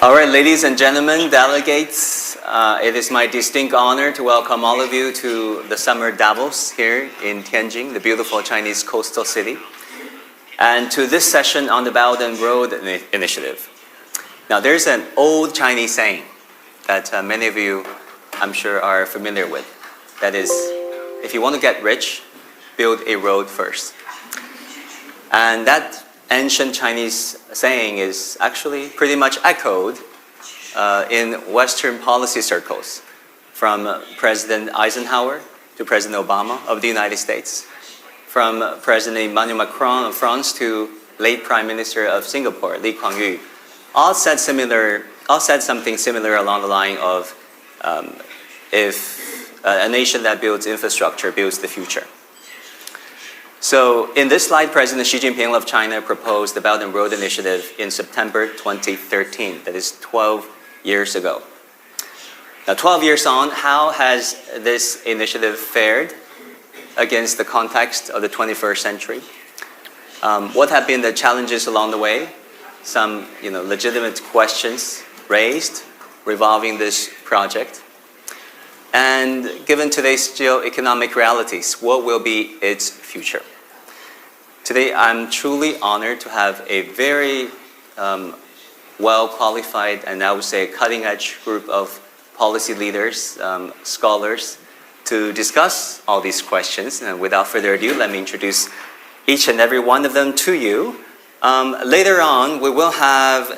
All right, ladies and gentlemen, delegates, it is my distinct honor to welcome all of you to the summer Davos here in Tianjin, the beautiful Chinese coastal city, and to this session on the Belt and Road Initiative. Now, there's an old Chinese saying that many of you, I'm sure, are familiar with. That is, if you want to get rich, build a road first. And that ancient Chinese saying is actually pretty much echoed in Western policy circles, from President Eisenhower to President Obama of the United States, from President Emmanuel Macron of France to late Prime Minister of Singapore, Lee Kuan Yew, all said something similar along the line of if a nation that builds infrastructure builds the future. So in this slide, President Xi Jinping of China proposed the Belt and Road Initiative in September 2013. That is 12 years ago. Now, 12 years on, how has this initiative fared against the context of the 21st century? What have been the challenges along the way? Some legitimate questions raised revolving this project. And given today's geoeconomic realities, what will be its future? Today, I'm truly honored to have a very well-qualified and I would say cutting-edge group of policy leaders, scholars, to discuss all these questions. And without further ado, let me introduce each and every one of them to you. Later on, we will have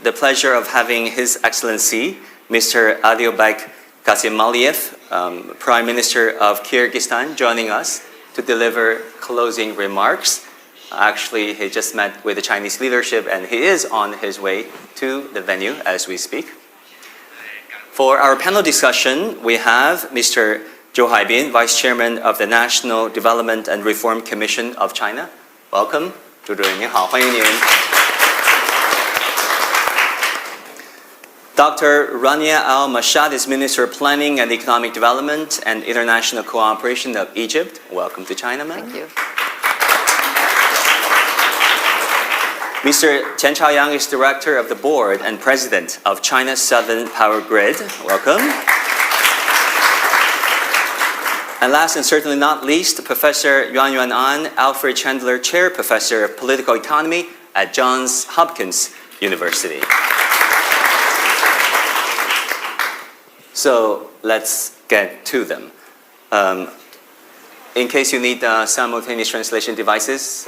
the pleasure of having His Excellency, Mr. Aliobek Kassimaliev, Prime Minister of Kyrgyzstan, joining us to deliver closing remarks. Actually, he just met with the Chinese leadership and he is on his way to the venue as we speak. For our panel discussion, we have Mr. Zhou Haibin, Vice Chairman of the National Development and Reform Commission of China. Welcome. 朱主任您好，欢迎您。Dr. Rania Al-Mashad is Minister of Planning and Economic Development and International Cooperation of Egypt. Welcome to China, ma'am. Thank you. Mr. Qian Chaoyang is Director of the Board and President of China's Southern Power Grid. Welcome. And last and certainly not least, Professor Yuan An, Alfred Chandler Chair Professor of Political Economy at Johns Hopkins University. So let's get to them. In case you need simultaneous translation devices,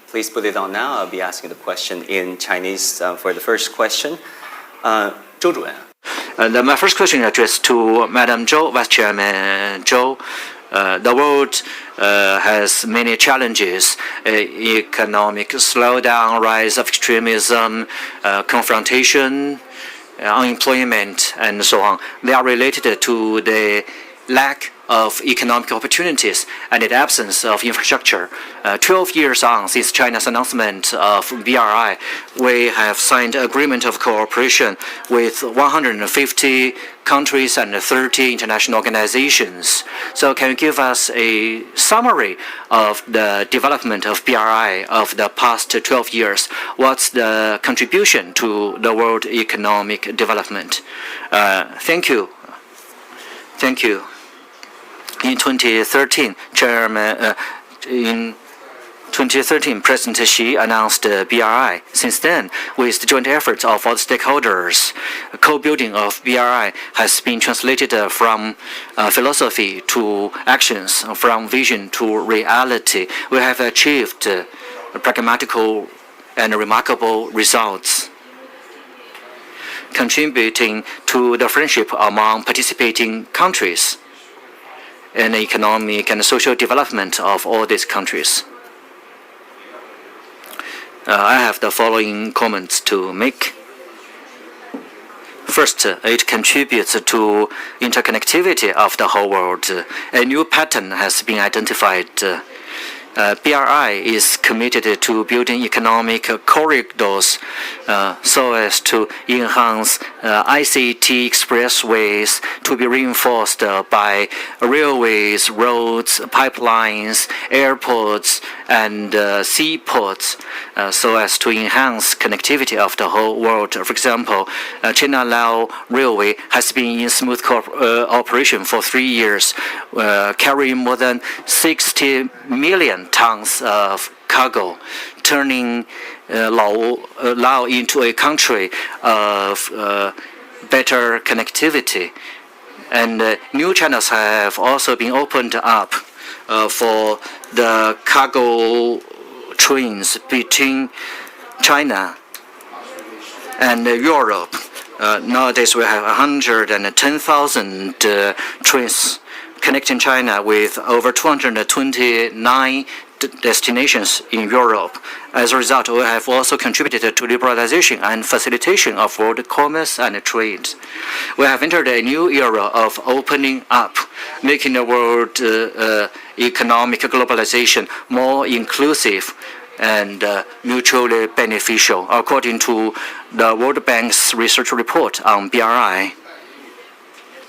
please put it on now. I'll be asking the question in Chinese for the first question. 周主任。My first question is addressed to Madam Zhou, Vice Chairman Zhou. The world has many challenges: economic slowdown, rise of extremism, confrontation, unemployment, and so on. They are related to the lack of economic opportunities and the absence of infrastructure. 12 years on since China's announcement of BRI, we have signed an agreement of cooperation with 150 countries and 30 international organizations. So can you give us a summary of the development of BRI of the past 12 years? What's the contribution to the world economic development? Thank you. Thank you. In 2013, President Xi announced BRI. Since then, with the joint efforts of all stakeholders, co-building of BRI has been translated from philosophy to actions, from vision to reality. We have achieved pragmatical and remarkable results, contributing to the friendship among participating countries and economic and social development of all these countries. I have the following comments to make. First, it contributes to interconnectivity of the whole world. A new pattern has been identified. BRI is committed to building economic corridors so as to enhance ICT expressways to be reinforced by railways, roads, pipelines, airports, and seaports so as to enhance connectivity of the whole world. For example, China-Lao Railway has been in smooth operation for 3 years, carrying more than 60 million tons of cargo, turning Lao into a country of better connectivity. And new channels have also been opened up for the cargo trains between China and Europe. Nowadays we have 110,000 trains connecting China with over 229 destinations in Europe. As a result, we have also contributed to liberalization and facilitation of world commerce and trade. We have entered a new era of opening up, making the world economic globalization more inclusive and mutually beneficial, according to the World Bank's research report on BRI.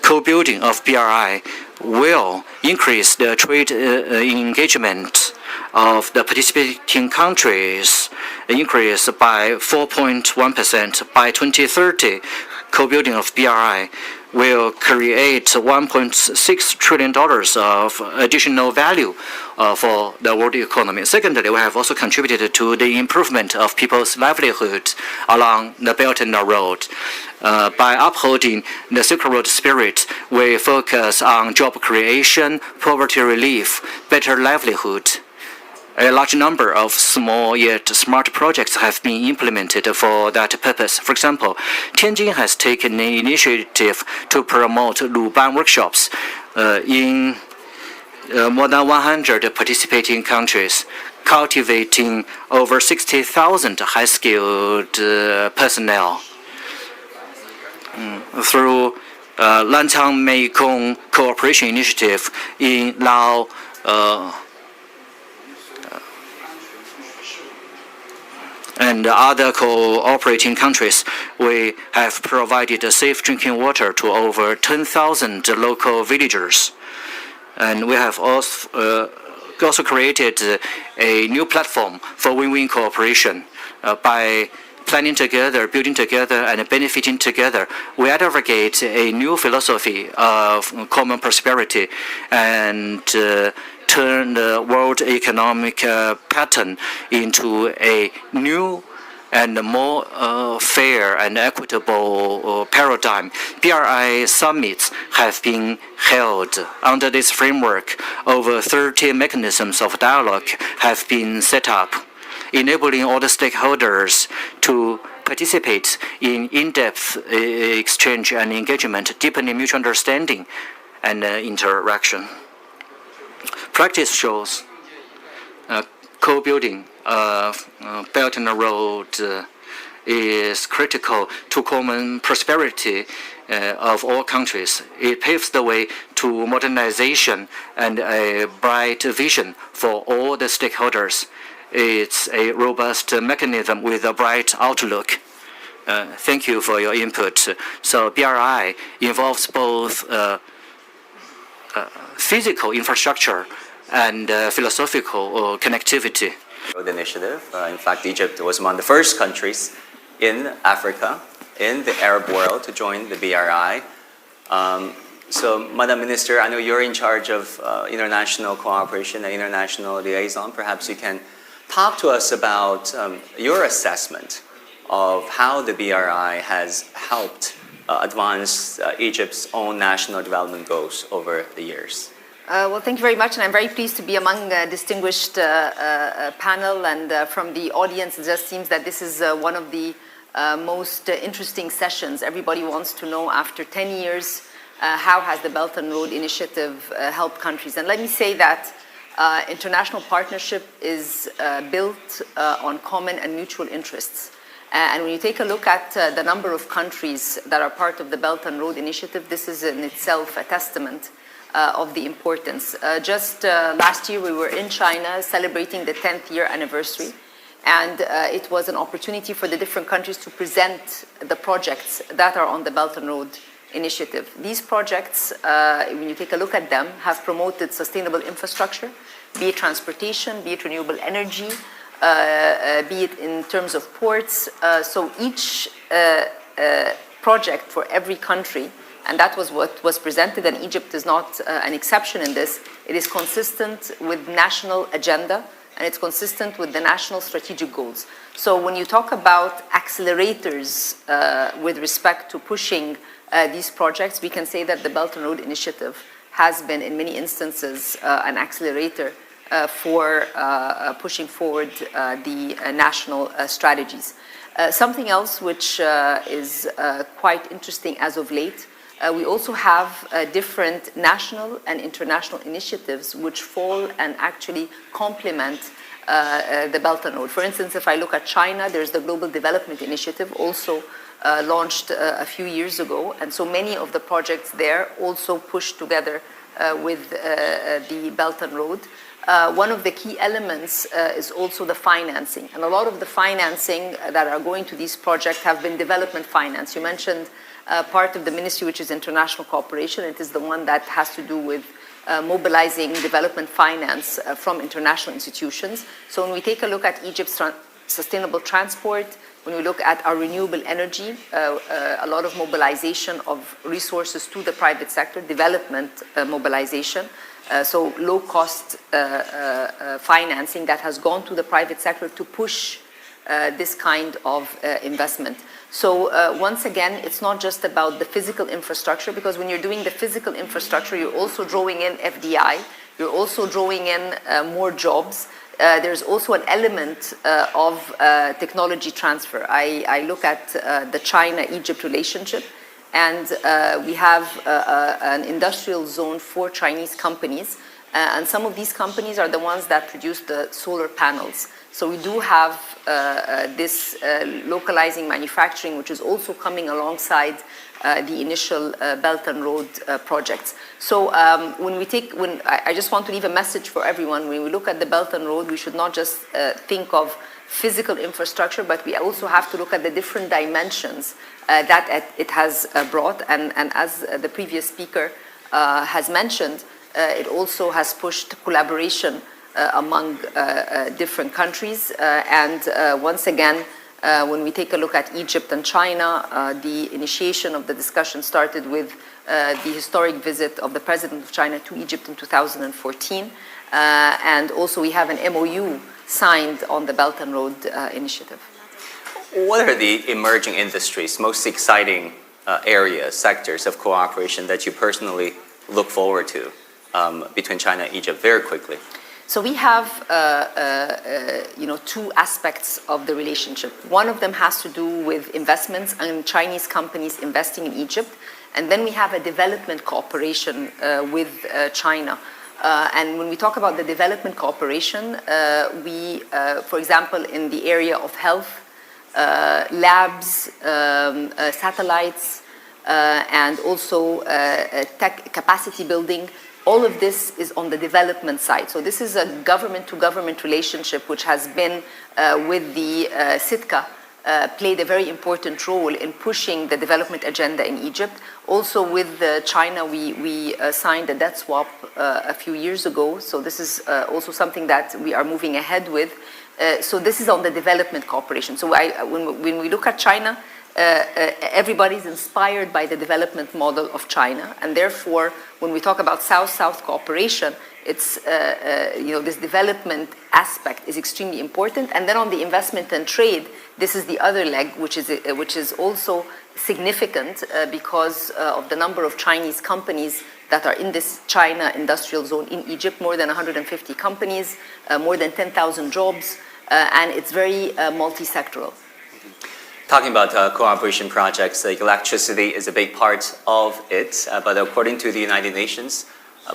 Co-building of BRI will increase the trade engagement of the participating countries, increase by 4.1% by 2030. Co-building of BRI will create $1.6 trillion of additional value for the world economy. Secondly, we have also contributed to the improvement of people's livelihood along the Belt and Road. By upholding the Silk Road spirit, we focus on job creation, poverty relief, better livelihood. A large number of small yet smart projects have been implemented for that purpose. For example, Tianjin has taken an initiative to promote Luban workshops in more than 100 participating countries, cultivating over 60,000 high-skilled personnel. Through Lanchang Mekong Cooperation Initiative in Lao, and other cooperating countries, we have provided safe drinking water to over 10,000 local villagers. And we have also created a new platform for win-win cooperation by planning together, building together, and benefiting together. We advocate a new philosophy of common prosperity and turn the world economic pattern into a new and more fair and equitable paradigm. BRI summits have been held. Under this framework, over 30 mechanisms of dialogue have been set up, enabling all the stakeholders to participate in in-depth exchange and engagement, deepening mutual understanding and interaction. Practice shows co-building of Belt and Road is critical to common prosperity of all countries. It paves the way to modernization and a bright vision for all the stakeholders. It's a robust mechanism with a bright outlook. Thank you for your input. So BRI involves both physical infrastructure and philosophical connectivity. The initiative. In fact, Egypt was among the first countries in Africa, in the Arab world, to join the BRI. So, Madam Minister, I know you're in charge of international cooperation and international liaison. Perhaps you can talk to us about your assessment of how the BRI has helped advance Egypt's own national development goals over the years. Well, thank you very much, and I'm very pleased to be among a distinguished panel, and from the audience it just seems that this is one of the most interesting sessions. Everybody wants to know, after 10 years, how has the Belt and Road Initiative helped countries? And let me say that international partnership is built on common and mutual interests. And when you take a look at the number of countries that are part of the Belt and Road Initiative, this is in itself a testament of the importance. Just last year we were in China celebrating the 10th year anniversary, and it was an opportunity for the different countries to present the projects that are on the Belt and Road Initiative. These projects, when you take a look at them, have promoted sustainable infrastructure, be it transportation, be it renewable energy, be it in terms of ports. So each project for every country, and that was what was presented, and Egypt is not an exception in this. It is consistent with national agenda, and it's consistent with the national strategic goals. So when you talk about accelerators with respect to pushing these projects, we can say that the Belt and Road Initiative has been, in many instances, an accelerator for pushing forward the national strategies. Something else which is quite interesting as of late, we also have different national and international initiatives which fall and actually complement the Belt and Road. For instance, if I look at China, there's the Global Development Initiative, also launched a few years ago, and so many of the projects there also push together with the Belt and Road. One of the key elements is also the financing, and a lot of the financing that are going to these projects have been development finance. You mentioned part of the ministry, which is international cooperation. It is the one that has to do with mobilizing development finance from international institutions. So when we take a look at Egypt's sustainable transport, when we look at our renewable energy, a lot of mobilization of resources to the private sector, development mobilization, so low-cost financing that has gone to the private sector to push this kind of investment. So once again, it's not just about the physical infrastructure, because when you're doing the physical infrastructure, you're also drawing in FDI, you're also drawing in more jobs. There's also an element of technology transfer. I look at the China-Egypt relationship, and we have an industrial zone for Chinese companies, and some of these companies are the ones that produce the solar panels. So we do have this localizing manufacturing, which is also coming alongside the initial Belt and Road projects. So I just want to leave a message for everyone. When we look at the Belt and Road, we should not just think of physical infrastructure, but we also have to look at the different dimensions that it has brought. And as the previous speaker has mentioned, it also has pushed collaboration among different countries. And once again, when we take a look at Egypt and China, the initiation of the discussion started with the historic visit of the President of China to Egypt in 2014. And also we have an MOU signed on the Belt and Road Initiative. What are the emerging industries, most exciting areas, sectors of cooperation that you personally look forward to between China and Egypt very quickly? So we have, two aspects of the relationship. One of them has to do with investments and Chinese companies investing in Egypt. And then we have a development cooperation with China. And when we talk about the development cooperation, we, for example, in the area of health, labs, satellites, and also tech capacity building, all of this is on the development side. So this is a government-to-government relationship which has been with the SITCA, played a very important role in pushing the development agenda in Egypt. Also with China, we signed a debt swap a few years ago. So this is also something that we are moving ahead with. So this is on the development cooperation. So when we look at China, everybody's inspired by the development model of China, and therefore, when we talk about South-South cooperation, it's this development aspect is extremely important. And then on the investment and trade, this is the other leg, which is also significant because of the number of Chinese companies that are in this China industrial zone in Egypt. More than 150 companies, more than 10,000 jobs, and it's very multi-sectoral. Talking about cooperation projects, electricity is a big part of it, but according to the United Nations,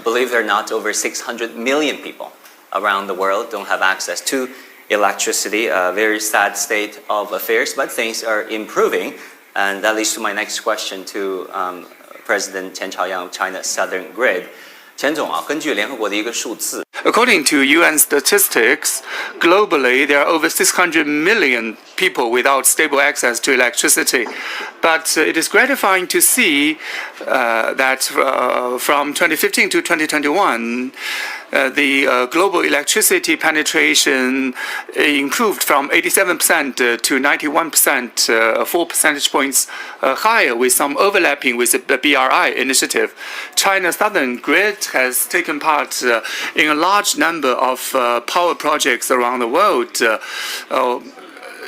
believe it or not, over 600 million people around the world don't have access to electricity. A very sad state of affairs, but things are improving. And that leads to my next question to President Chen Chaoyang of China's Southern Grid. 钱总啊，根据联合国的一个数字， According to UN statistics, globally there are over 600 million people without stable access to electricity. But it is gratifying to see that from 2015 to 2021, the global electricity penetration improved from 87% to 91%, 4 percentage points higher, with some overlapping with the BRI initiative. China's southern grid has taken part in a large number of power projects around the world.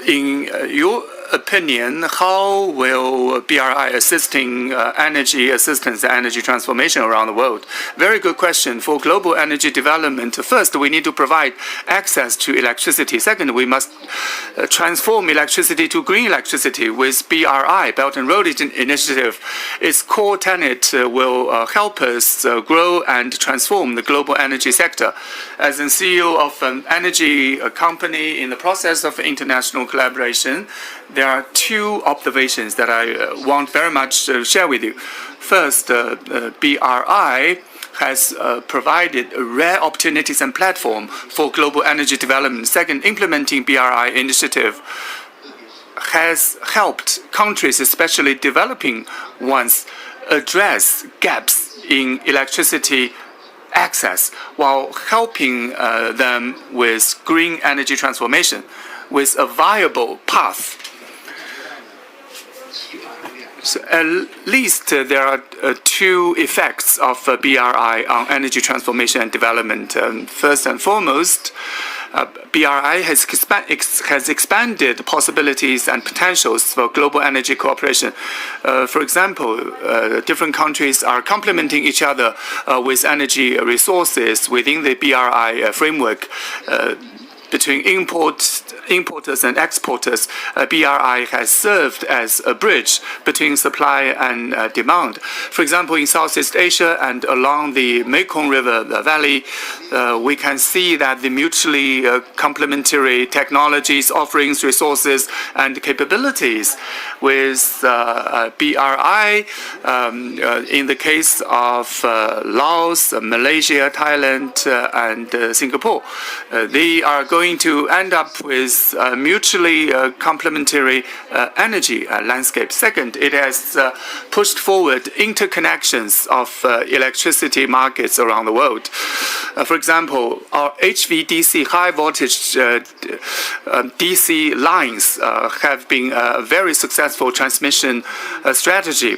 In your opinion, how will BRI assisting energy assistance and energy transformation around the world? Very good question. For global energy development, first, we need to provide access to electricity. Second, we must transform electricity to green electricity. With BRI, Belt and Road Initiative, its core tenet will help us grow and transform the global energy sector. As a CEO of an energy company in the process of international collaboration, there are two observations that I want very much to share with you. First, BRI has provided rare opportunities and platform for global energy development. Second, implementing BRI initiative has helped countries, especially developing ones, address gaps in electricity access while helping them with green energy transformation with a viable path. So at least there are two effects of BRI on energy transformation and development. First and foremost, BRI has expanded possibilities and potentials for global energy cooperation. For example, different countries are complementing each other with energy resources within the BRI framework. Between importers and exporters, BRI has served as a bridge between supply and demand. For example, in Southeast Asia and along the Mekong River Valley, we can see that the mutually complementary technologies, offerings, resources, and capabilities with BRI, in the case of Laos, Malaysia, Thailand, and Singapore, they are going to end up with mutually complementary energy landscape. Second, it has pushed forward interconnections of electricity markets around the world. For example, our HVDC, high voltage DC lines have been a very successful transmission strategy.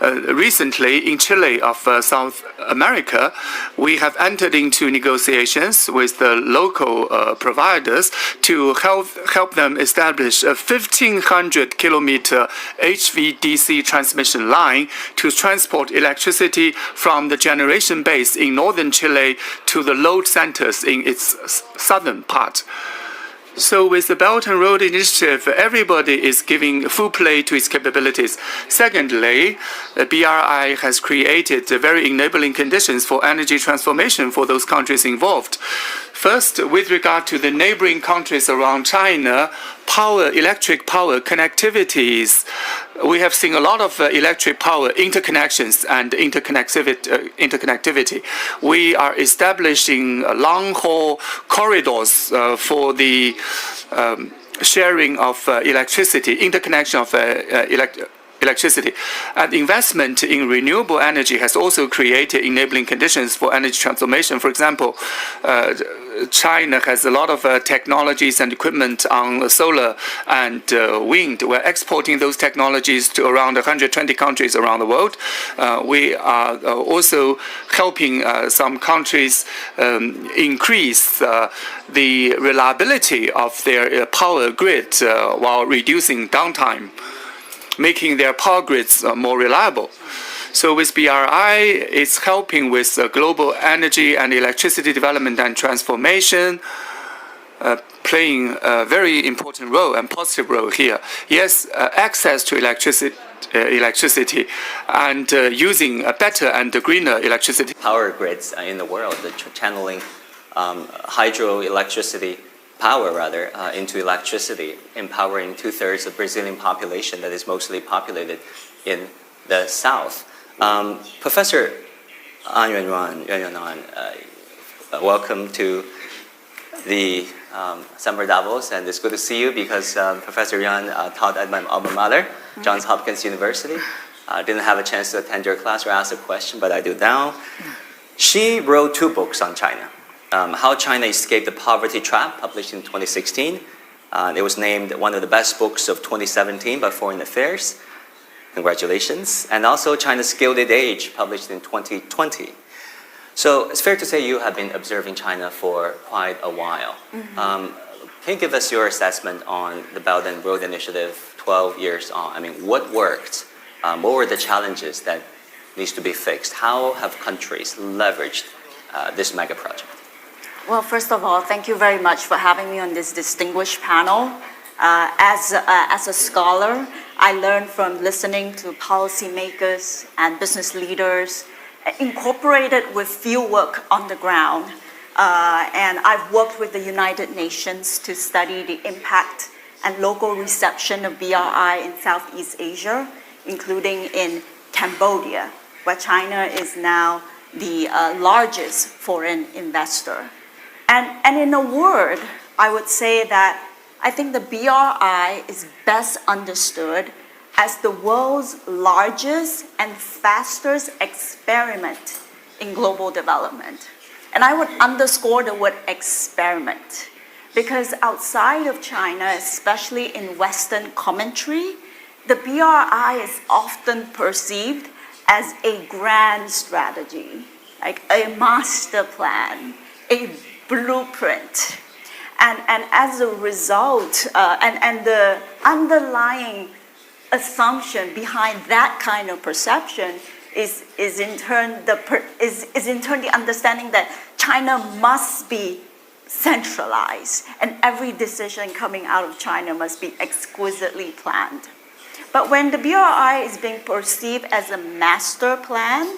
Recently, in Chile of South America, we have entered into negotiations with the local providers to help them establish a 1,500-kilometer HVDC transmission line to transport electricity from the generation base in northern Chile to the load centers in its southern part. So with the Belt and Road Initiative, everybody is giving full play to its capabilities. Secondly, the BRI has created very enabling conditions for energy transformation for those countries involved. First, with regard to the neighboring countries around China, electric power connectivities, we have seen a lot of electric power interconnections and interconnectivity. We are establishing long-haul corridors for the sharing of electricity, interconnection of electricity. And investment in renewable energy has also created enabling conditions for energy transformation. For example, China has a lot of technologies and equipment on solar and wind. We're exporting those technologies to around 120 countries around the world. We are also helping some countries increase the reliability of their power grid while reducing downtime, making their power grids more reliable. So with BRI, it's helping with global energy and electricity development and transformation, playing a very important role and positive role here. Yes, access to electricity and using a better and greener electricity. Power grids in the world, channeling hydroelectricity power into electricity, empowering 2/3 of Brazilian population that is mostly populated in the south. Professor, An Yuanyuan, welcome to the Summer Davos, and it's good to see you because Professor Yuan taught at my alma mater, Johns Hopkins University. I didn't have a chance to attend your class or ask a question, but I do now. She wrote 2 books on China. How China Escaped the Poverty Trap, published in 2016. It was named one of the best books of 2017 by Foreign Affairs. Congratulations. And also China's Gilded Age, published in 2020. So it's fair to say you have been observing China for quite a while. Can you give us your assessment on the Belt and Road Initiative 12 years on? I mean, what worked? What were the challenges that needs to be fixed? How have countries leveraged this mega project? Well, first of all, thank you very much for having me on this distinguished panel. As a scholar, I learned from listening to policymakers and business leaders, incorporated with field work on the ground. And I've worked with the United Nations to study the impact and local reception of BRI in Southeast Asia, including in Cambodia, where China is now the largest foreign investor. And in a word, I would say that I think the BRI is best understood as the world's largest and fastest experiment in global development. And I would underscore the word experiment, because outside of China, especially in Western commentary, the BRI is often perceived as a grand strategy, like a master plan, a blueprint. And as a result, and the underlying assumption behind that kind of perception is in turn the understanding that China must be centralized, and every decision coming out of China must be exquisitely planned. But when the BRI is being perceived as a master plan,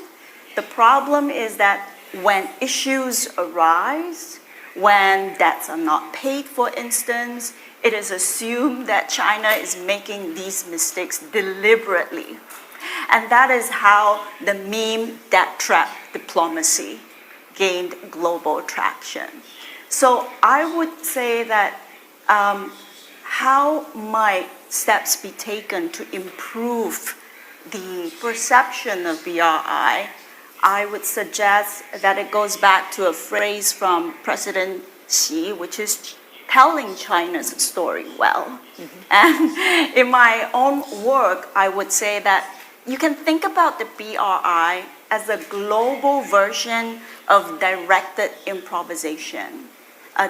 the problem is that when issues arise, when debts are not paid, for instance, it is assumed that China is making these mistakes deliberately. And that is how the meme debt trap diplomacy gained global traction. So I would say that how might steps be taken to improve the perception of BRI? I would suggest that it goes back to a phrase from President Xi, which is telling China's story well. And in my own work, I would say that you can think about the BRI as a global version of directed improvisation.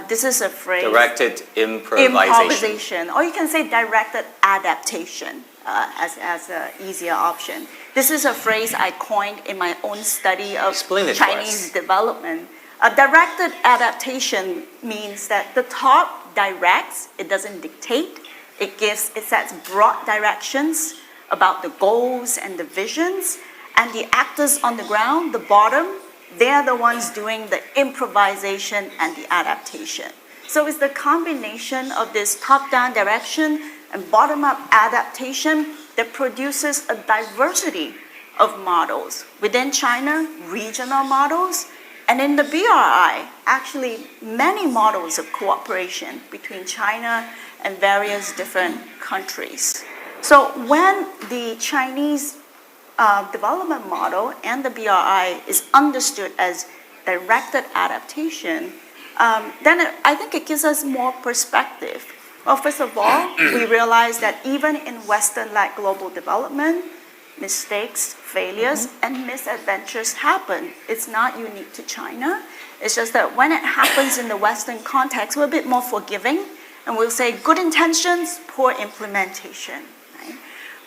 This is a phrase. Directed improvisation. Or you can say directed adaptation as an easier option. This is a phrase I coined in my own study of Chinese development. Directed adaptation means that the top directs, it doesn't dictate. It sets broad directions about the goals and the visions, and the actors on the ground, the bottom, they're the ones doing the improvisation and the adaptation. So it's the combination of this top-down direction and bottom-up adaptation that produces a diversity of models. Within China, regional models, and in the BRI, actually many models of cooperation between China and various different countries. So when the Chinese development model and the BRI is understood as directed adaptation, then I think it gives us more perspective. Well, first of all, we realize that even in Western-led global development, mistakes, failures, and misadventures happen. It's not unique to China. It's just that when it happens in the Western context, we're a bit more forgiving, and we'll say good intentions, poor implementation. Right?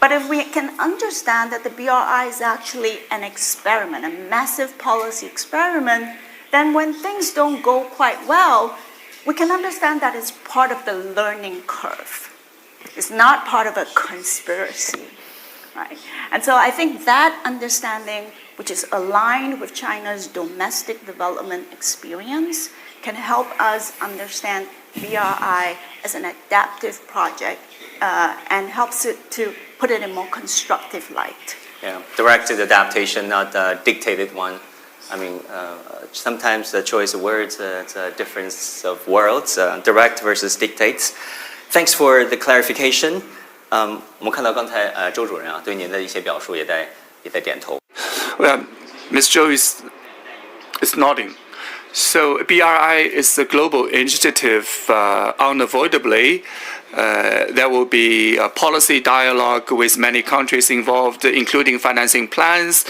But if we can understand that the BRI is actually an experiment, a massive policy experiment, then when things don't go quite well, we can understand that it's part of the learning curve. It's not part of a conspiracy, right? And so I think that understanding, which is aligned with China's domestic development experience, can help us understand BRI as an adaptive project and helps it to put it in more constructive light. Yeah, directed adaptation, not a dictated one. I mean, sometimes the choice of words, it's a difference of worlds, direct versus dictates. Thanks for the clarification. 我们看到刚才周主任啊对您的一些表述也在点头。Well, Ms. Zhou is nodding. So BRI is a global initiative. Unavoidably, there will be a policy dialogue with many countries involved, including financing plans.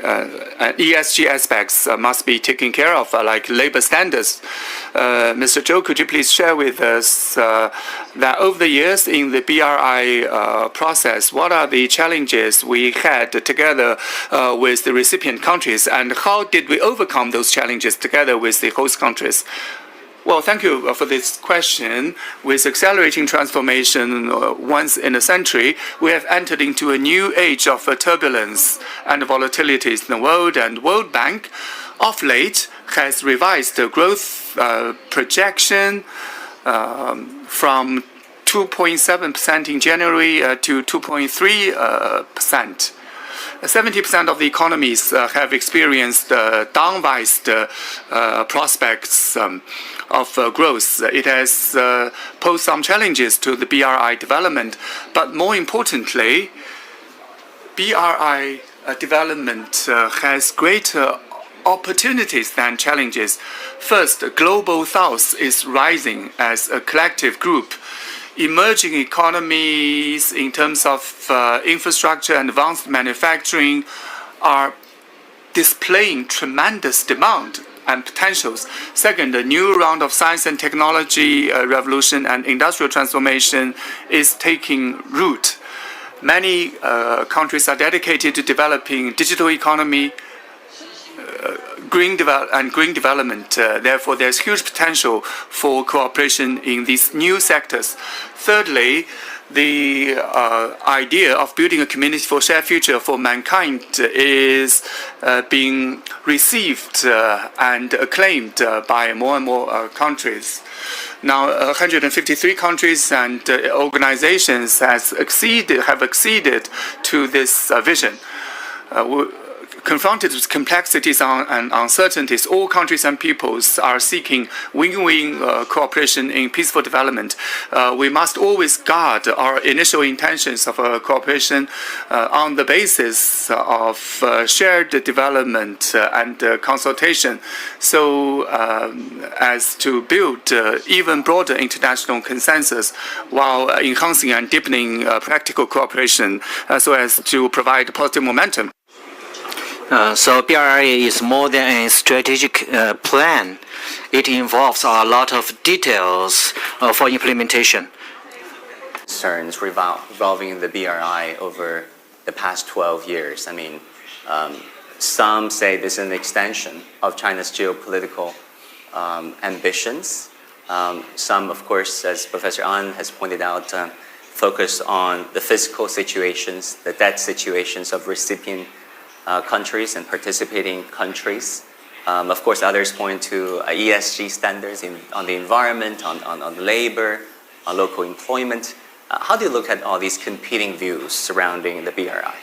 ESG aspects must be taken care of, like labor standards. Mr. Zhou, could you please share with us that over the years in the BRI process, what are the challenges we had together with the recipient countries, and how did we overcome those challenges together with the host countries? Well, thank you for this question. With accelerating transformation once in a century, we have entered into a new age of turbulence and volatilities in the world, and World Bank, of late, has revised the growth projection from 2.7% in January to 2.3%. 70% of the economies have experienced downward prospects of growth. It has posed some challenges to the BRI development, but more importantly, BRI development has greater opportunities than challenges. First, Global South is rising as a collective group. Emerging economies in terms of infrastructure and advanced manufacturing are displaying tremendous demand and potentials. Second, the new round of science and technology revolution and industrial transformation is taking root. Many countries are dedicated to developing digital economy, green development. Therefore, there's huge potential for cooperation in these new sectors. Thirdly, the idea of building a community for shared future for mankind is being received and acclaimed by more and more countries. Now, 153 countries and organizations have acceded to this vision. Confronted with complexities and uncertainties, all countries and peoples are seeking win-win cooperation in peaceful development. We must always guard our initial intentions of cooperation on the basis of shared development and consultation, so as to build even broader international consensus while enhancing and deepening practical cooperation so as to provide positive momentum. So BRI is more than a strategic plan. It involves a lot of details for implementation. Concerns revolving the BRI over the past 12 years. I mean, some say this is an extension of China's geopolitical ambitions. Some, of course, as Professor An has pointed out, focus on the fiscal situations, the debt situations of recipient countries and participating countries. Of course, others point to ESG standards on the environment, on labor, on local employment. How do you look at all these competing views surrounding the BRI?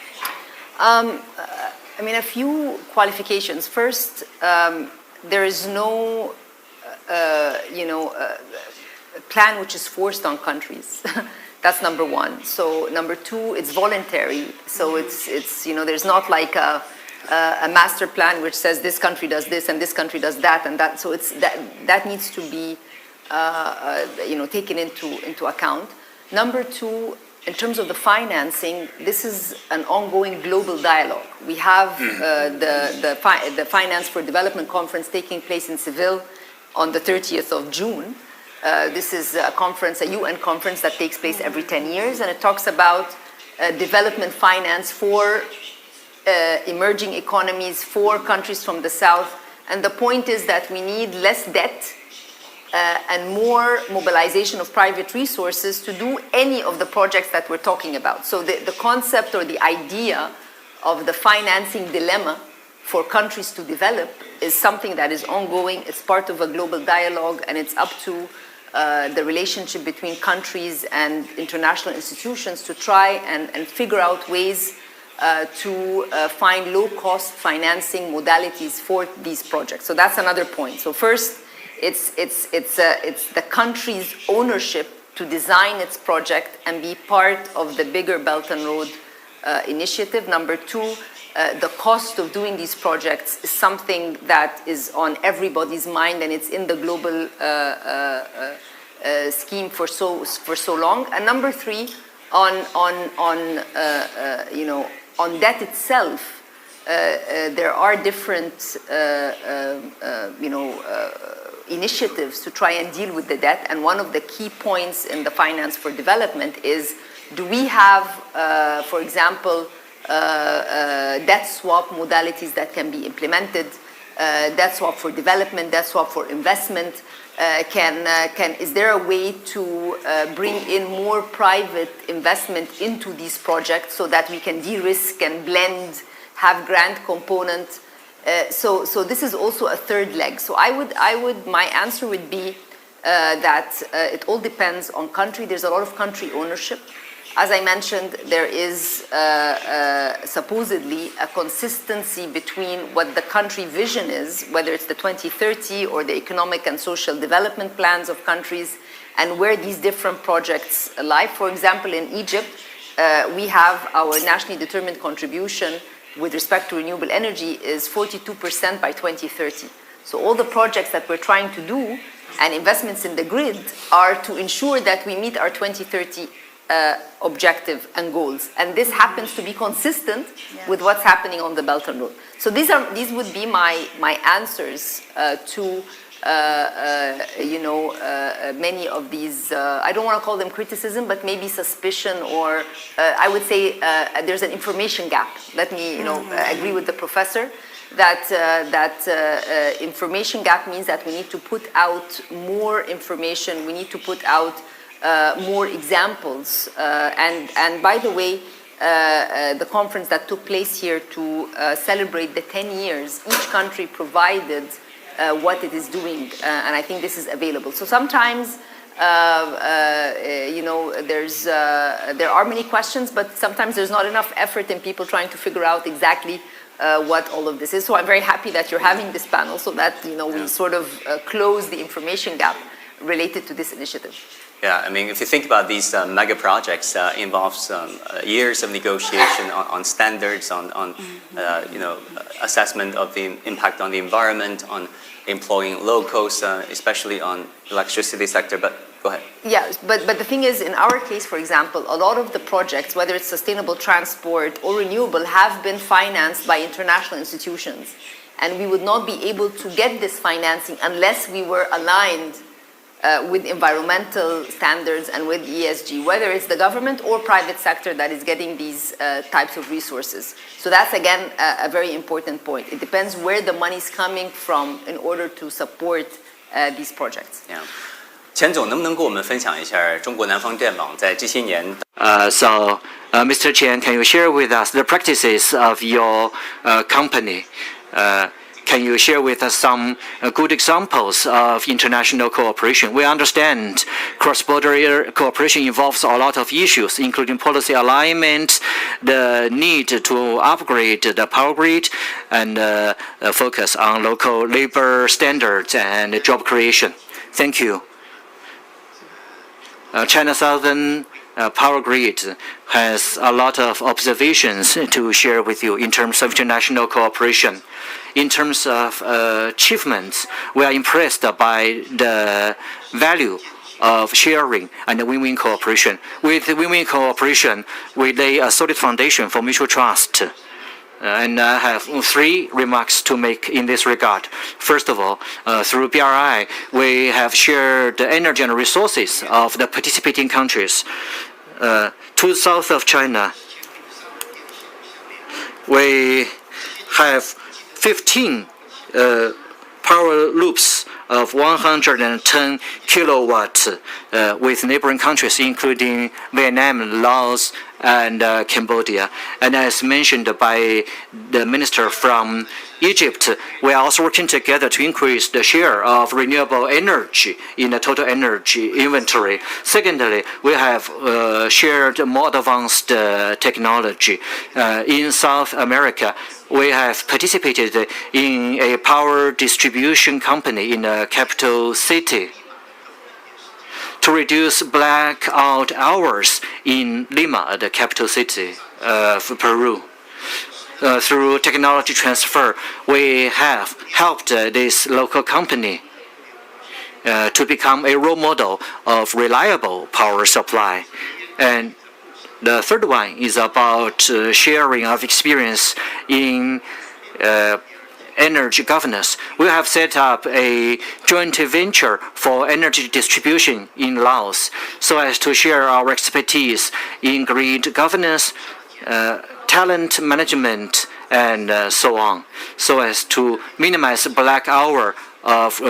I mean, a few qualifications. First, there is no, plan which is forced on countries. That's number one. So number two, it's voluntary. So it's there's not like a master plan which says this country does this and this country does that and that. So it's that needs to be taken into account. Number two, in terms of the financing, this is an ongoing global dialogue. We have the Finance for Development Conference taking place in Seville on the 30th of June. This is a conference, a UN conference that takes place every 10 years, and it talks about development finance for emerging economies, for countries from the South. And the point is that we need less debt and more mobilization of private resources to do any of the projects that we're talking about. So the concept or the idea of the financing dilemma for countries to develop is something that is ongoing. It's part of a global dialogue, and it's up to the relationship between countries and international institutions to try and figure out ways to find low-cost financing modalities for these projects. So that's another point. So first, it's the country's ownership to design its project and be part of the bigger Belt and Road initiative. Number two, the cost of doing these projects is something that is on everybody's mind, and it's in the global scheme for so long. And number three, on debt itself, there are different initiatives to try and deal with the debt. And one of the key points in the finance for development is, do we have, for example, debt swap modalities that can be implemented, debt swap for development, debt swap for investment? Is there a way to bring in more private investment into these projects so that we can de-risk and blend, have grant component? So this is also a third leg. So my answer would be that it all depends on country. There's a lot of country ownership. As I mentioned, there is supposedly a consistency between what the country vision is, whether it's the 2030 or the economic and social development plans of countries, and where these different projects lie. For example, in Egypt, we have our nationally determined contribution with respect to renewable energy is 42% by 2030. So all the projects that we're trying to do and investments in the grid are to ensure that we meet our 2030 objective and goals, and this happens to be consistent with what's happening on the Belt and Road. So these would be my answers to many of these. I don't want to call them criticism, but maybe suspicion, or I would say there's an information gap. Let me agree with the professor that information gap means that we need to put out more information. We need to put out more examples. And by the way, the conference that took place here to celebrate the 10 years, each country provided what it is doing, and I think this is available. So sometimes, there are many questions, but sometimes there's not enough effort in people trying to figure out exactly what all of this is. So I'm very happy that you're having this panel so that we sort of close the information gap related to this initiative. Yeah, I mean, if you think about these mega projects, involves years of negotiation on standards, on assessment of the impact on the environment, on employing locals, especially on electricity sector. But go ahead. Yeah, but the thing is, in our case, for example, a lot of the projects, whether it's sustainable transport or renewable, have been financed by international institutions, and we would not be able to get this financing unless we were aligned with environmental standards and with ESG, whether it's the government or private sector that is getting these types of resources. So that's, again, a very important point. It depends where the money is coming from in order to support these projects. Yeah. 钱总能不能跟我们分享一下中国南方电网在这些年Mr. Chen, can you share with us the practices of your company? Can you share with us some good examples of international cooperation? We understand cross-border cooperation involves a lot of issues, including policy alignment, the need to upgrade the power grid, and focus on local labor standards and job creation. Thank you. China Southern Power Grid has a lot of observations to share with you in terms of international cooperation. In terms of achievements, we are impressed by the value of sharing and win-win cooperation. With win-win cooperation, we lay a solid foundation for mutual trust. And I have three remarks to make in this regard. First of all, through BRI, we have shared the energy and resources of the participating countries. To the south of China, we have 15 power loops of 110 kilowatts with neighboring countries, including Vietnam, Laos, and Cambodia. And as mentioned by the minister from Egypt, we are also working together to increase the share of renewable energy in the total energy inventory. Secondly, we have shared more advanced technology. In South America, we have participated in a power distribution company in a capital city to reduce blackout hours in Lima, the capital city of Peru. Through technology transfer, we have helped this local company to become a role model of reliable power supply. And the third one is about sharing of experience in energy governance. We have set up a joint venture for energy distribution in Laos so as to share our expertise in grid governance, talent management, and so on, so as to minimize black hour of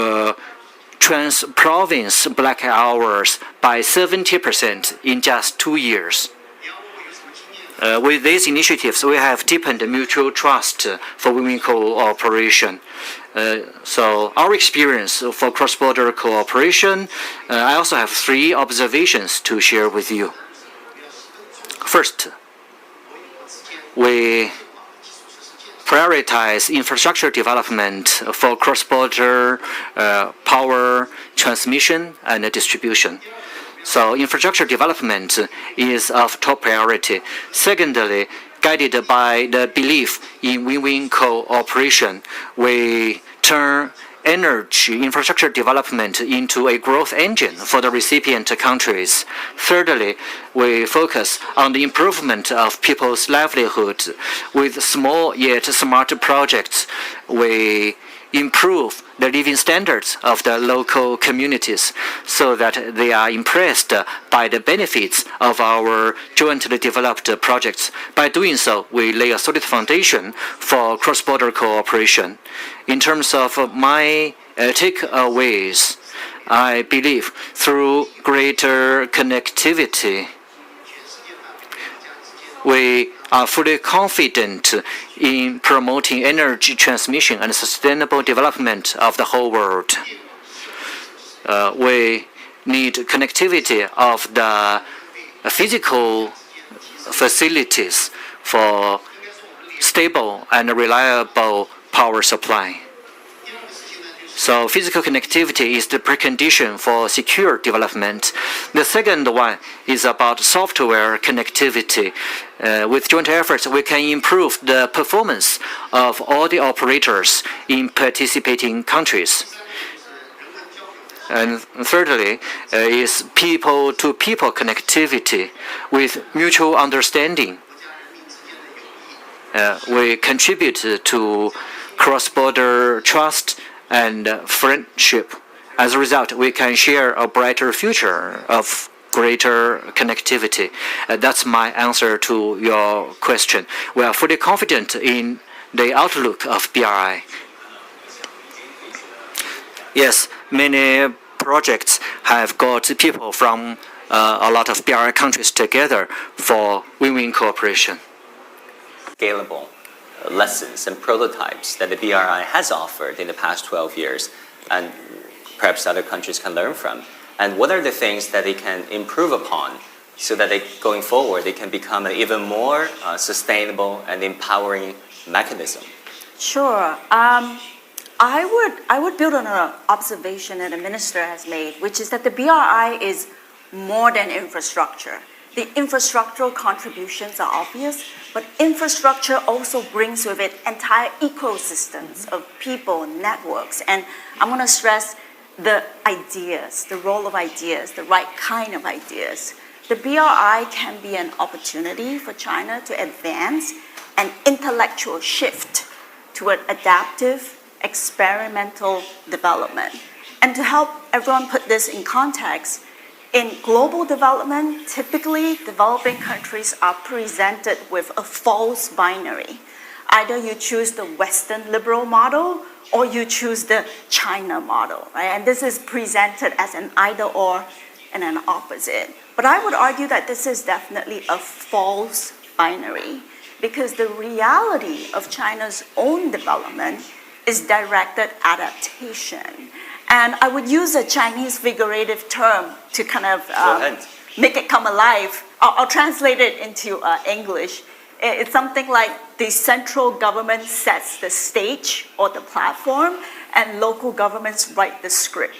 trans-province black hours by 70% in just 2 years. With these initiatives, we have deepened mutual trust for women cooperation. So our experience for cross-border cooperation, I also have 3 observations to share with you. First, we prioritize infrastructure development for cross-border power transmission and distribution. So infrastructure development is of top priority. Secondly, guided by the belief in win-win cooperation, we turn energy infrastructure development into a growth engine for the recipient countries. Thirdly, we focus on the improvement of people's livelihood. With small yet smart projects, we improve the living standards of the local communities so that they are impressed by the benefits of our jointly developed projects. By doing so, we lay a solid foundation for cross-border cooperation. In terms of my takeaways, I believe through greater connectivity, we are fully confident in promoting energy transmission and sustainable development of the whole world. We need connectivity of the physical facilities for stable and reliable power supply. So physical connectivity is the precondition for secure development. The second one is about software connectivity. With joint efforts, we can improve the performance of all the operators in participating countries. And thirdly is people-to-people connectivity with mutual understanding. We contribute to cross-border trust and friendship. As a result, we can share a brighter future of greater connectivity. That's my answer to your question. We are fully confident in the outlook of BRI. Yes, many projects have got people from a lot of BRI countries together for win-win cooperation. Scalable lessons and prototypes that the BRI has offered in the past 12 years, and perhaps other countries can learn from? And what are the things that they can improve upon so that going forward they can become an even more sustainable and empowering mechanism? Sure. I would build on an observation that the minister has made, which is that the BRI is more than infrastructure. The infrastructural contributions are obvious, but infrastructure also brings with it entire ecosystems of people, networks, and I'm going to stress the ideas, the role of ideas, the right kind of ideas. The BRI can be an opportunity for China to advance an intellectual shift toward adaptive, experimental development. And to help everyone put this in context, in global development, typically developing countries are presented with a false binary. Either you choose the Western liberal model or you choose the China model, right? And this is presented as an either-or and an opposite. But I would argue that this is definitely a false binary, because the reality of China's own development is directed adaptation. And I would use a Chinese figurative term to kind of make it come alive. I'll translate it into English. It's something like the central government sets the stage or the platform, and local governments write the script.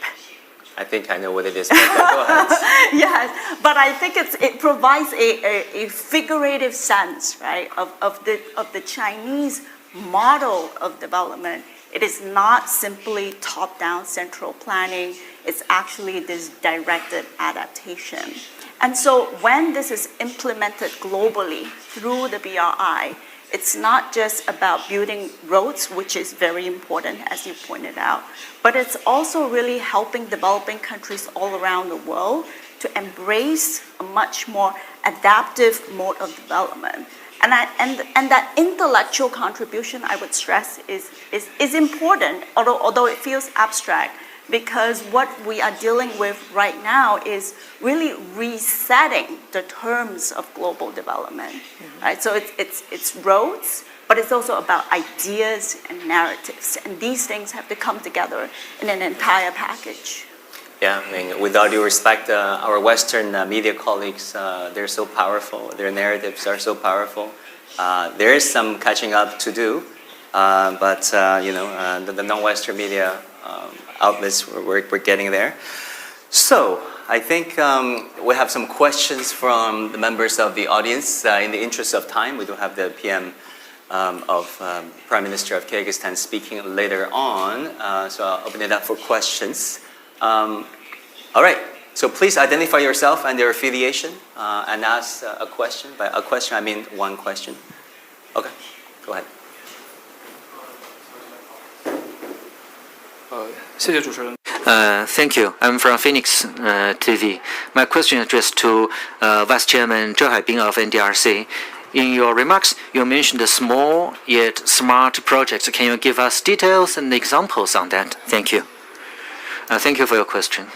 I think I know what it is. But go ahead. Yes, but I think it provides a figurative sense, right, of the Chinese model of development. It is not simply top-down central planning. It's actually this directed adaptation. And so when this is implemented globally through the BRI, it's not just about building roads, which is very important, as you pointed out, but it's also really helping developing countries all around the world to embrace a much more adaptive mode of development. And that intellectual contribution, I would stress, is important, although it feels abstract, because what we are dealing with right now is really resetting the terms of global development. Right? So it's roads, but it's also about ideas and narratives, and these things have to come together in an entire package. Yeah, I mean, with all due respect, our Western media colleagues, they're so powerful. Their narratives are so powerful. There is some catching up to do, but the non-Western media outlets, we're getting there. So I think we have some questions from the members of the audience. In the interest of time, we do have the PM of Prime Minister of Kyrgyzstan speaking later on, so I'll open it up for questions. All right, so please identify yourself and your affiliation and ask a question. By a question, I mean one question. Okay, go ahead. 谢谢主持人。 Thank you. I'm from Phoenix TV. My question is addressed to Vice Chairman Zhou Haibing of NDRC. In your remarks, you mentioned small yet smart projects. Can you give us details and examples on that? Thank you. Thank you for your question.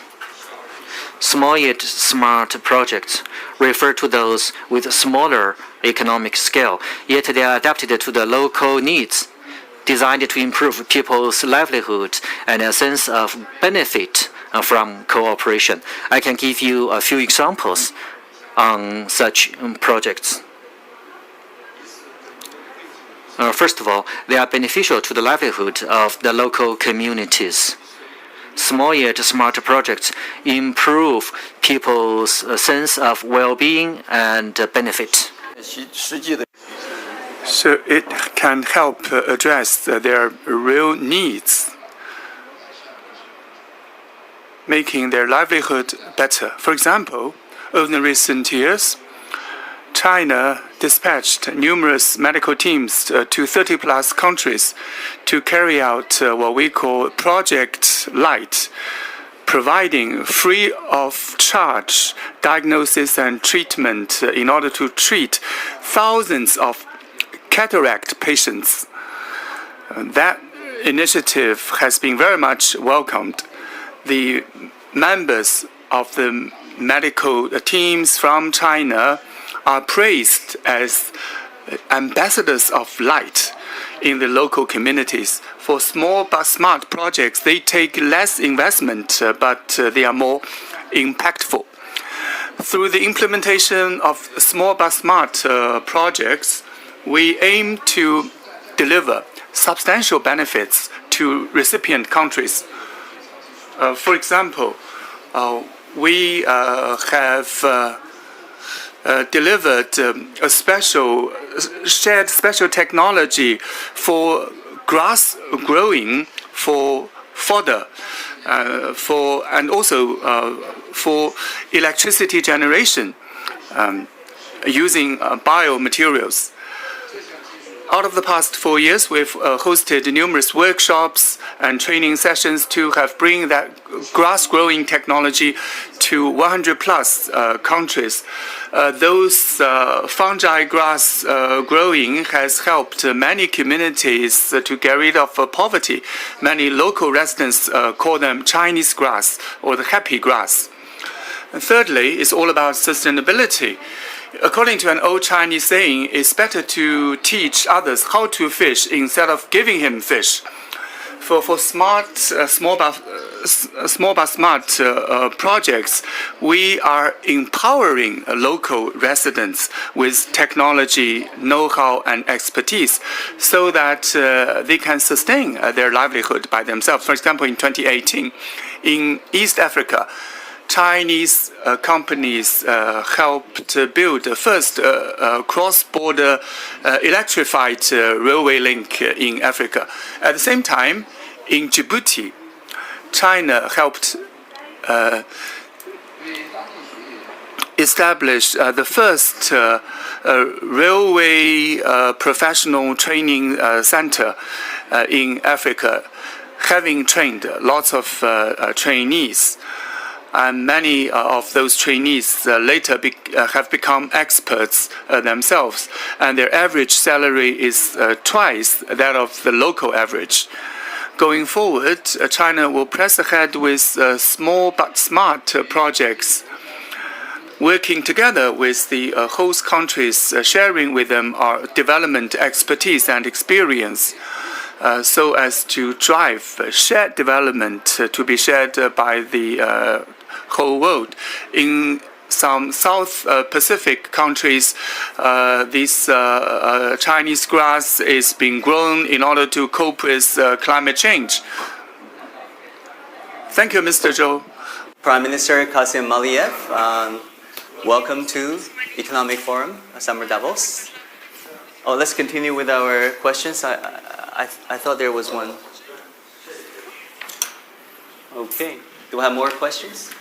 Small yet smart projects refer to those with smaller economic scale, yet they are adapted to the local needs, designed to improve people's livelihood and a sense of benefit from cooperation. I can give you a few examples on such projects. First of all, they are beneficial to the livelihood of the local communities. Small yet smart projects improve people's sense of well-being and benefit. So it can help address their real needs, making their livelihood better. For example, over the recent years, China dispatched numerous medical teams to 30-plus countries to carry out what we call Project Light, providing free of charge diagnosis and treatment in order to treat thousands of cataract patients. That initiative has been very much welcomed. The members of the medical teams from China are praised as ambassadors of light in the local communities. For small but smart projects, they take less investment, but they are more impactful. Through the implementation of small but smart projects, we aim to deliver substantial benefits to recipient countries. For example, we have delivered a shared special technology for grass growing for fodder, and also for electricity generation using biomaterials. Out of the past 4 years, we've hosted numerous workshops and training sessions to bring that grass-growing technology to 100-plus countries. Those fungi grass growing has helped many communities to get rid of poverty. Many local residents call them Chinese grass or the happy grass. And thirdly, it's all about sustainability. According to an old Chinese saying, it's better to teach others how to fish instead of giving him fish. For smart, small but smart projects, we are empowering local residents with technology, know-how, and expertise so that they can sustain their livelihood by themselves. For example, in 2018, in East Africa, Chinese companies helped build the first cross-border electrified railway link in Africa. At the same time, in Djibouti, China helped establish the first railway professional training center in Africa, having trained lots of trainees. And many of those trainees later have become experts themselves, and their average salary is twice that of the local average. Going forward, China will press ahead with small but smart projects, working together with the host countries, sharing with them our development expertise and experience, so as to drive shared development to be shared by the whole world. In some South Pacific countries, this Chinese grass is being grown in order to cope with climate change. Thank you, Mr. Zhou. Prime Minister Qasim Maliev, welcome to Economic Forum, Summer Davos. Oh, let's continue with our questions. I thought there was one. Okay. Do we have more questions?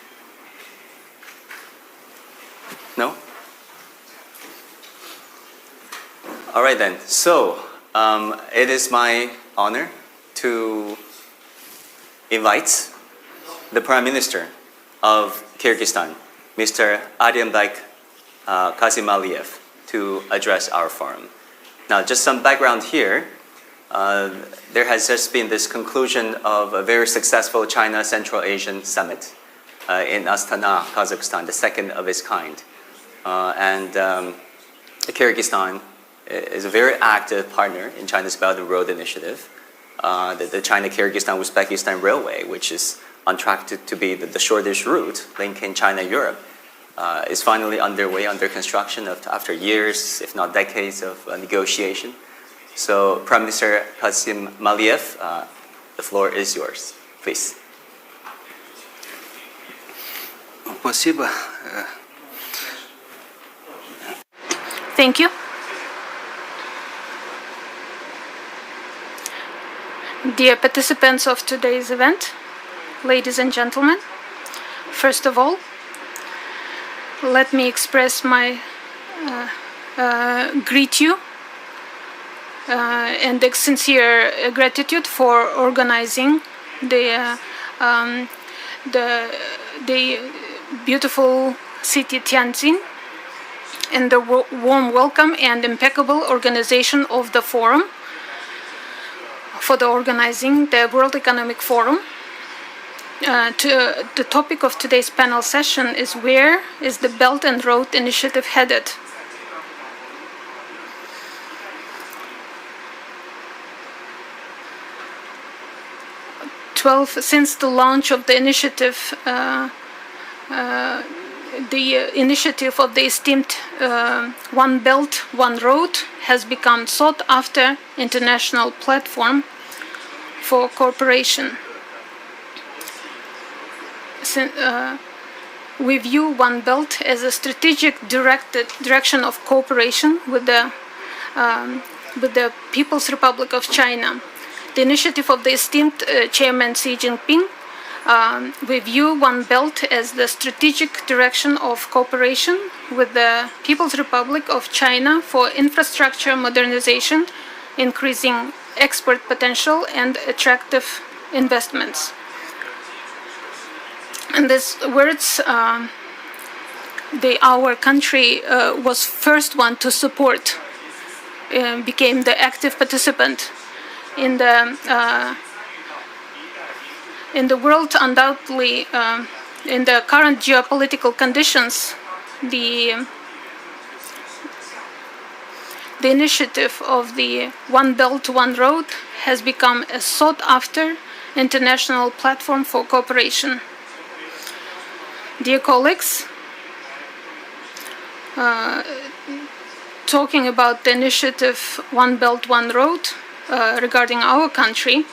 No? All right then. So, it is my honor to invite the Prime Minister of Kyrgyzstan, Mr. Adembaek Qasim Aliyev, to address our forum. Now, just some background here. There has just been this conclusion of a very successful China Central Asian Summit in Astana, Kazakhstan, the second of its kind. Kyrgyzstan is a very active partner in China's Belt and Road Initiative. The China-Kyrgyzstan-Uzbekistan Railway, which is on track to be the shortest route linking China and Europe, is finally underway, under construction after years, if not decades, of negotiation. So, Prime Minister Qasim Maliev, the floor is yours. Please. Спасибо. Thank you. Dear participants of today's event, ladies and gentlemen, first of all, let me express my greet you and sincere gratitude for organizing the beautiful city Tianjin, and the warm welcome and impeccable organization of the forum, for the organizing the World Economic Forum. The topic of today's panel session is: where is the Belt and Road Initiative headed? Since the launch of the initiative, the initiative of the esteemed One Belt, One Road has become sought-after international platform for cooperation. We view One Belt as a strategic direction of cooperation with the People's Republic of China. The initiative of the esteemed Chairman Xi Jinping, we view One Belt as the strategic direction of cooperation with the People's Republic of China for infrastructure modernization, increasing export potential, and attractive investments. In these words, our country was first one to support, became the active participant in the world. Undoubtedly, in the current geopolitical conditions, the initiative of the One Belt, One Road has become a sought-after international platform for cooperation. Dear colleagues, talking about the initiative One Belt, One Road regarding our country,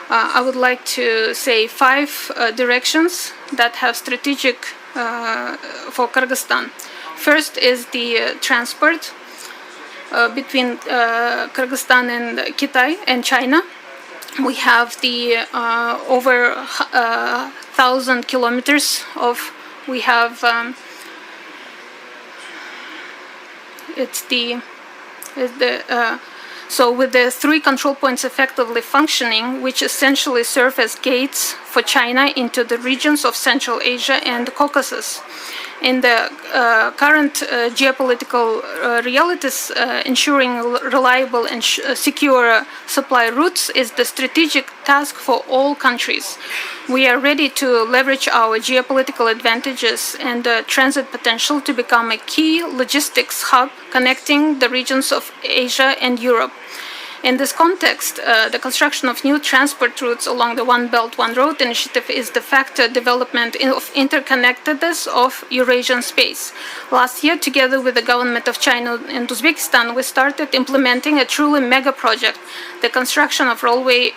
I would like to say 5 directions that have strategic for Kyrgyzstan. First is the transport between Kyrgyzstan and Kitay and China. We have the over 1,000 kilometers of. We have so with the 3 control points effectively functioning, which essentially serve as gates for China into the regions of Central Asia and Caucasus. In the current geopolitical realities, ensuring reliable and secure supply routes is the strategic task for all countries. We are ready to leverage our geopolitical advantages and transit potential to become a key logistics hub connecting the regions of Asia and Europe. In this context, the construction of new transport routes along the One Belt, One Road initiative is the factor development of interconnectedness of Eurasian space. Last year, together with the government of China and Uzbekistan, we started implementing a truly mega project, the construction of railway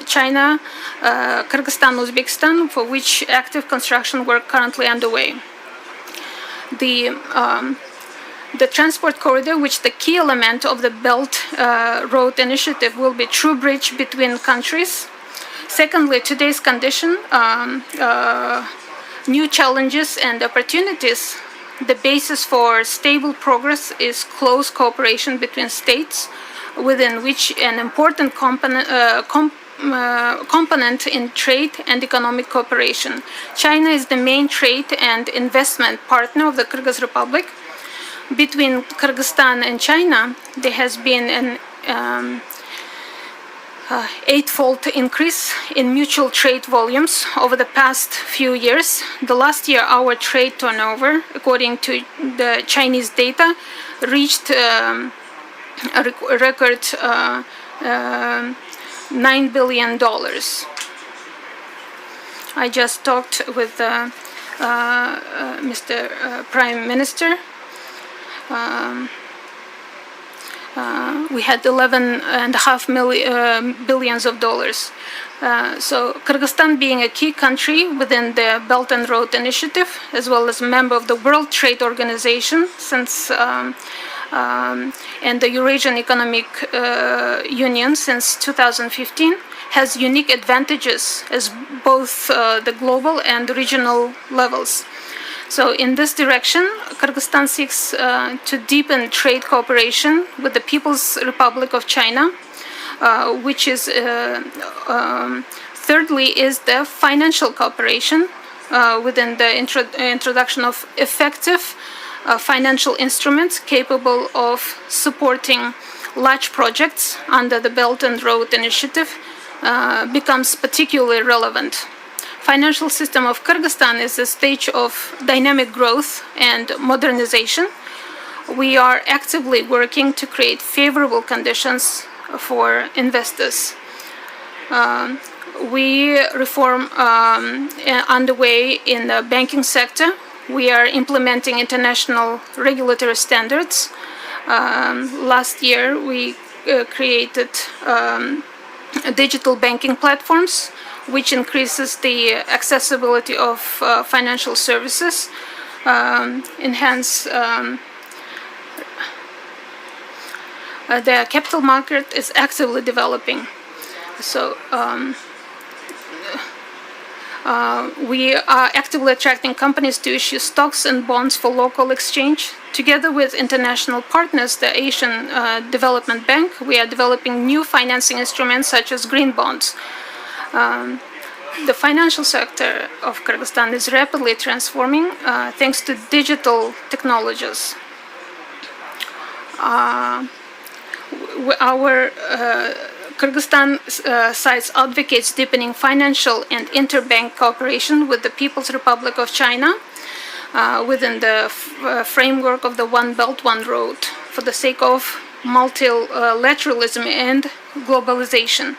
China, Kyrgyzstan, Uzbekistan, for which active construction work currently underway. The transport corridor, which the key element of the Belt Road initiative, will be true bridge between countries. Secondly, today's condition, new challenges and opportunities. The basis for stable progress is close cooperation between states, within which an important component in trade and economic cooperation. China is the main trade and investment partner of the Kyrgyz Republic. Between Kyrgyzstan and China, there has been an 8-fold increase in mutual trade volumes over the past few years. The last year, our trade turnover, according to the Chinese data, reached a record $9 billion. I just talked with Mr. Prime Minister. We had 11.5 billions of dollars. So Kyrgyzstan, being a key country within the Belt and Road Initiative, as well as a member of the World Trade Organization since and the Eurasian Economic Union since 2015, has unique advantages as both the global and regional levels. So in this direction, Kyrgyzstan seeks to deepen trade cooperation with the People's Republic of China, which is, thirdly, is the financial cooperation within the introduction of effective financial instruments capable of supporting large projects under the Belt and Road Initiative becomes particularly relevant. Financial system of Kyrgyzstan is a stage of dynamic growth and modernization. We are actively working to create favorable conditions for investors. We reform underway in the banking sector. We are implementing international regulatory standards. Last year, we created digital banking platforms, which increases the accessibility of financial services, enhance the capital market is actively developing. So we are actively attracting companies to issue stocks and bonds for local exchange. Together with international partners, the Asian Development Bank, we are developing new financing instruments such as green bonds. The financial sector of Kyrgyzstan is rapidly transforming thanks to digital technologies. Our Kyrgyzstan side advocates deepening financial and interbank cooperation with the People's Republic of China within the framework of the One Belt, One Road for the sake of multilateralism and globalization.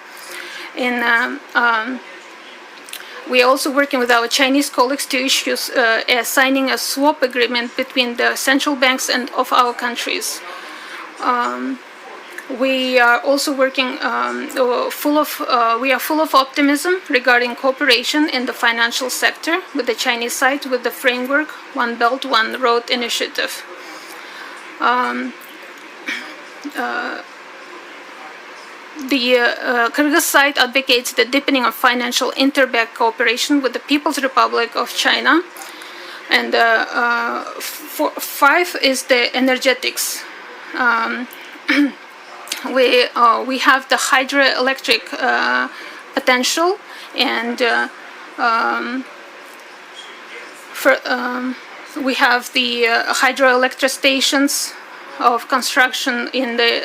We are also working with our Chinese colleagues to issue signing a swap agreement between the central banks and of our countries. We are also working we are full of optimism regarding cooperation in the financial sector with the Chinese side with the framework One Belt, One Road initiative. The Kyrgyz side advocates the deepening of financial interbank cooperation with the People's Republic of China. And 5 is the energetics. We have the hydroelectric potential, and we have the hydroelectric stations of construction in the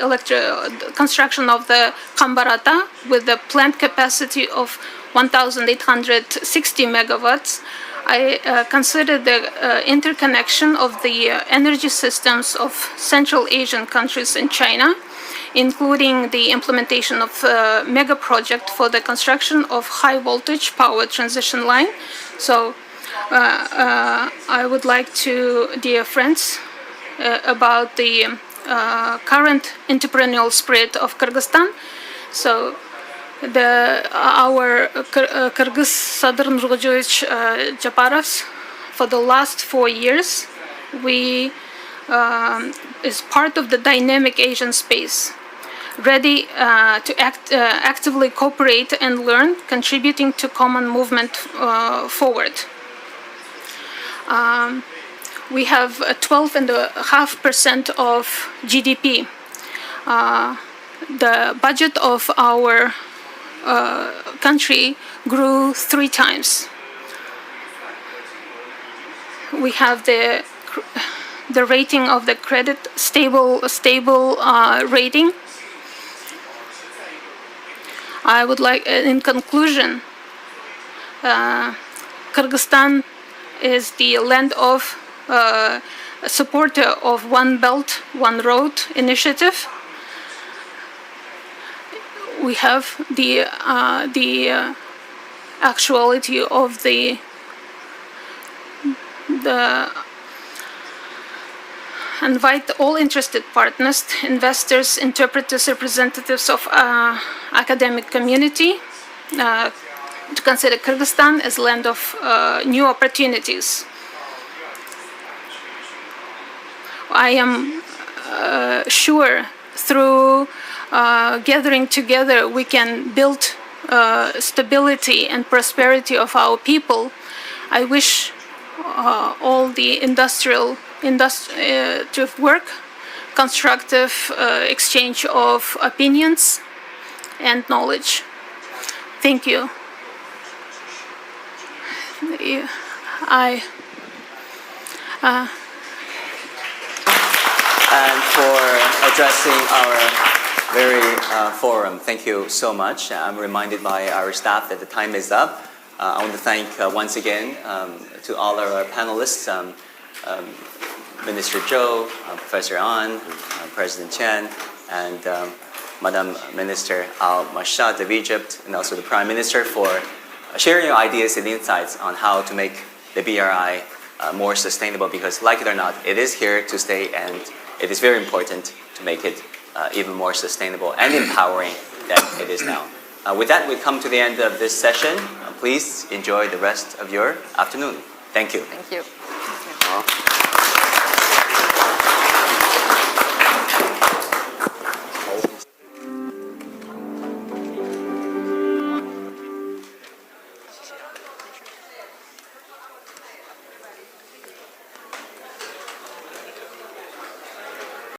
construction of the Kambarata with the plant capacity of 1,860 megawatts. I consider the interconnection of the energy systems of Central Asian countries and China, including the implementation of a mega project for the construction of high voltage power transition line. So I would like to, dear friends, about the current entrepreneurial spirit of Kyrgyzstan. So our Kyrgyz Sadr Nurgojevich Japarovs, for the last 4 years, we is part of the dynamic Asian space, ready to actively cooperate and learn, contributing to common movement forward. We have 12.5% of GDP. The budget of our country grew 3 times. We have the rating of the credit stable rating. I would like, in conclusion, Kyrgyzstan is the land of supporter of One Belt, One Road initiative. We have the actuality of the invite all interested partners, investors, interpreters, representatives of academic community to consider Kyrgyzstan as land of new opportunities. I am sure through gathering together we can build stability and prosperity of our people. I wish all the industrial work, constructive exchange of opinions and knowledge. Thank you. And for addressing our very forum, thank you so much. I'm reminded by our staff that the time is up. I want to thank once again to all our panelists, Minister Zhou, Professor An, President Chen, and Madam Minister Al-Mashad of Egypt, and also the Prime Minister for sharing your ideas and insights on how to make the BRI more sustainable, because like it or not, it is here to stay, and it is very important to make it even more sustainable and empowering than it is now. With that, we come to the end of this session. Please enjoy the rest of your afternoon. Thank you. Thank you.